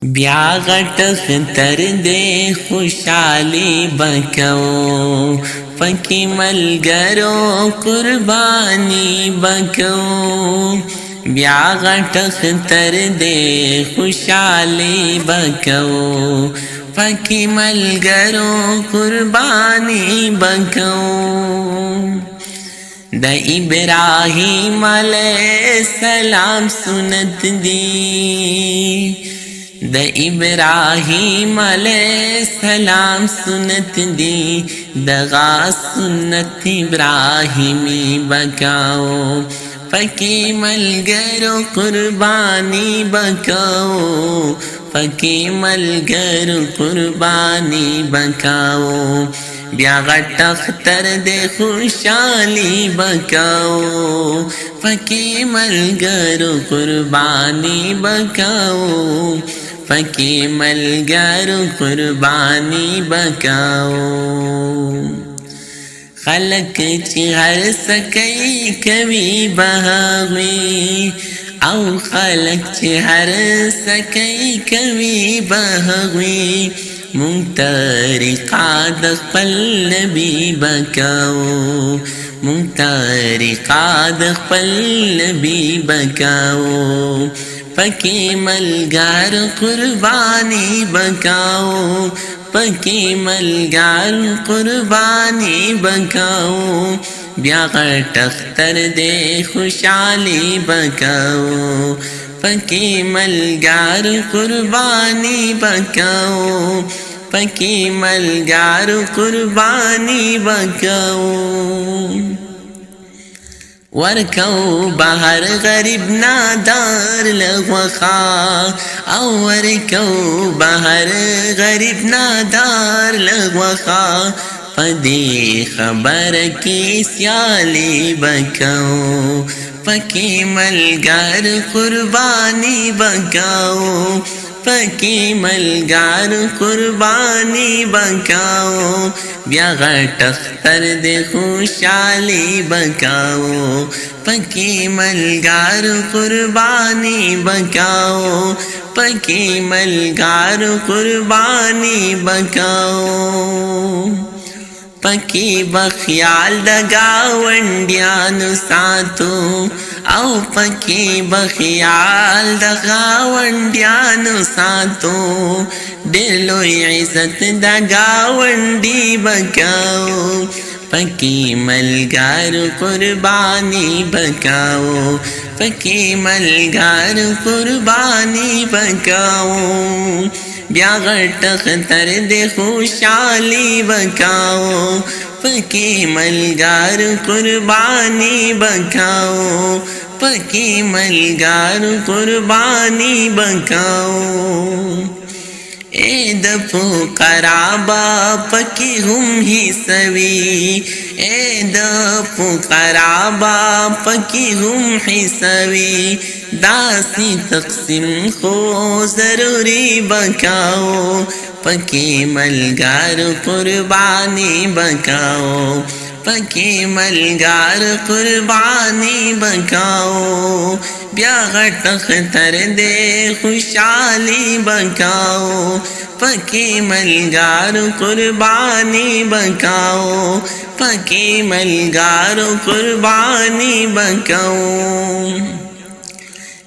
ब्यागट खतर दे खुशाली बको फकी मलगरो कुर्बानी बको ब्यागट खतर दे खुशाली बको फकी मलगरो कुर्बानी बको द इब्राहिम अलैहिस्सलाम सुनत दी द इब्राहिम अलैहिस्सलाम सुनत दी दगा सुन्नत इब्राहिमी बकाओ फकी मलगरो कुर्बानी बकाओ फकी मलगरो कुर्बानी बकाओ ब्यागट अख्तर दे खुशाली बकाओ फकी मलगरो कुर्बानी बकाओ फकी मलगरो कुर्बानी बकाओ खलक चिहर सकई कभी बहावी औ खलक चिहर सकई कभी बहावी मुंतरिका दखल नबी बकाओ मुंतरिका दखल नबी बकाओ फकी मलगार कुर्बानी बकाओ फकी मलगार कुर्बानी बकाओ ब्यागट अख्तर दे खुशाली बकाओ फकी मलगार कुर्बानी बकाओ फकी मलगार कुर्बानी बकाओ वरकौ बाहर गरीब नादार लगवखा औ वरकौ बाहर गरीब नादार लगवखा पदी खबर की स्याली बकाओ फकी मलगार कुर्बानी बकाओ फकी मलगार कुर्बानी बकाओ ब्यागट अख्तर दे खुशाली बकाओ फकी मलगार कुर्बानी बकाओ फकी मलगार कुर्बानी बकाओ फकी बख्याल दगावंडियानु सातो औ फकी बख्याल दगावंडियानु सातो दिलो इज्जत दगावंडी बकाओ फकी मलगार कुर्बानी बकाओ फकी मलगार कुर्बानी बकाओ ब्यागट अख्तर दे खुशाली बकाओ फकी मलगार कुर्बानी बकाओ फकी मलगार कुर्बानी बकाओ ए दफो कराबा फकी हम ही सवी ए दफो कराबा फकी हम ही सवी दासी तक़सीम को ज़रूरी बकाओ फकी मलगार कुर्बानी बकाओ फकी मलगार कुर्बानी बकाओ ब्यागट अख्तर दे खुशाली बकाओ फकी मलगार कुर्बानी बकाओ फकी मलगार कुर्बानी बकाओ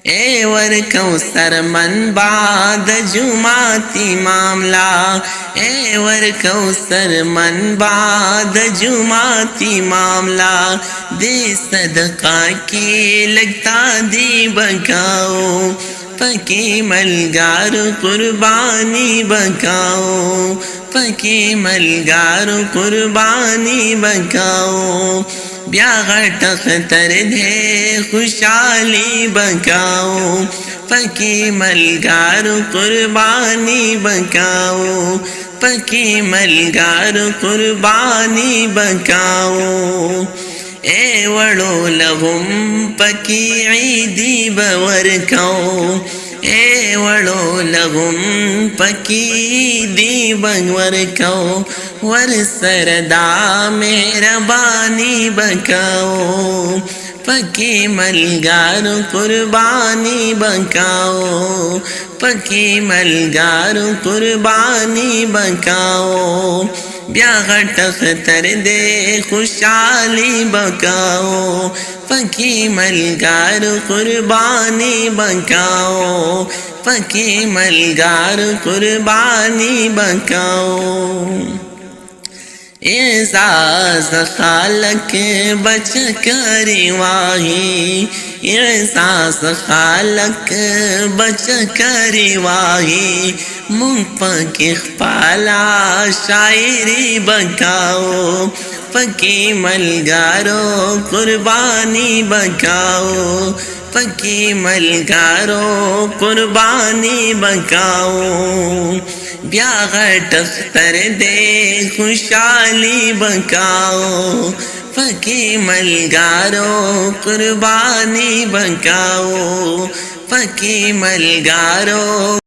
ए वरकौ सरमन बाद जुमाती मामला ए वरकौ सरमन बाद जुमाती मामला दे सदका की लगता दी बकाओ फकी मलगार कुर्बानी बकाओ फकी मलगार कुर्बानी बकाओ ब्यागट अख्तर दे खुशाली बकाओ फकी मलगार कुर्बानी बकाओ फकी मलगार कुर्बानी बकाओ ए वड़ो लहुम फकी ईदी बवरकौ ए वड़ो लहुम फकी दी बवरकौ वर सरदा मेहरबानी बकाओ पकी मलगारो कुर्बानी बकाओ, पकी मलगारो कुर्बानी बकाओ, ब्याह टख्तर दे खुशहाली बकाओ, पकी मलगारो कुर्बानी बकाओ, पकी मलगारो कुर्बानी बकाओ। एजाज खालक बच करी वाही, एजाज खालक बच करी वाही, मुँह पकी पाला शायरी बकाओ, पकी मलगारो कुर्बानी बकाओ, पकी मलगारो कुर्बानी बकाओ, ब्याह टख्तर दे खुशहाली बकाओ, पकी मलगारो कुर्बानी बकाओ, पकी मलगारो